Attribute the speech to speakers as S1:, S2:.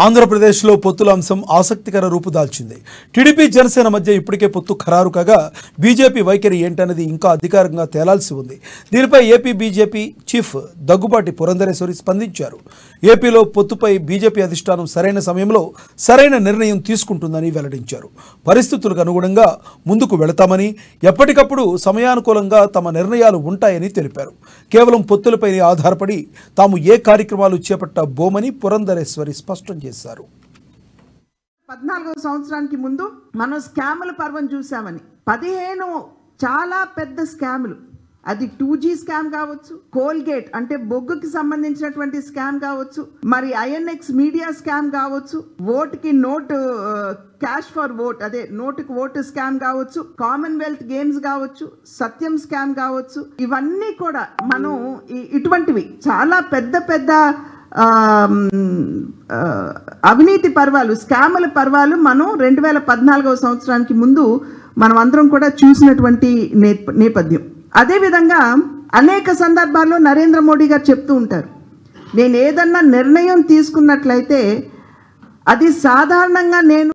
S1: ఆంధ్రప్రదేశ్లో పొత్తుల అంశం ఆసక్తికర రూపు దాల్చింది. టీడీపీ జనసేన మధ్య ఇప్పటికే పొత్తు ఖరారు కాగా బీజేపీ వైఖరి ఏంటన్నది ఇంకా అధికారికంగా తేలాల్సి ఉంది. దీనిపై AP BJP chief Daggubati Purandeswari స్పందించారు. ఏపీలో పొత్తుపై బీజేపీ అధిష్టానం సరైన సమయంలో సరైన నిర్ణయం తీసుకుంటుందని వెల్లడించారు. పరిస్థితులకు అనుగుణంగా ముందుకు వెళతామని, ఎప్పటికప్పుడు సమయానుకూలంగా తమ నిర్ణయాలు ఉంటాయని తెలిపారు. కేవలం పొత్తులపై ఆధారపడి తాము ఏ కార్యక్రమాలు చేపట్టబోమని పురంధరేశ్వరి స్పష్టం చేశారు.
S2: 14వ సంవత్సరానికి ముందు మనం స్కాముల పర్వం చూసామని 15 చాలా పెద్ద స్కాములు, అది 2G స్కామ్ కావచ్చు, కోల్గేట్ అంటే బొగ్గుకి సంబంధించినటువంటి స్కామ్ కావచ్చు, మరి INX మీడియా స్కామ్ కావచ్చు, ఓటుకి నోటు క్యాష్ ఫర్ ఓట్ అదే నోటుకి ఓటు స్కామ్ కావచ్చు, కామన్వెల్త్ గేమ్స్ కావచ్చు, సత్యం స్కామ్ కావచ్చు, ఇవన్నీ కూడా మనం ఇటువంటివి చాలా పెద్ద పెద్ద అవినీతి పర్వాలు, స్కాముల పర్వాలు మనం 2014వ సంవత్సరానికి ముందు మనం అందరం కూడా చూసినటువంటి నేపథ్యం. అదేవిధంగా అనేక సందర్భాల్లో నరేంద్ర మోడీ గారు చెప్తూ ఉంటారు, నేను ఏదన్నా నిర్ణయం తీసుకున్నట్లయితే అది సాధారణంగా నేను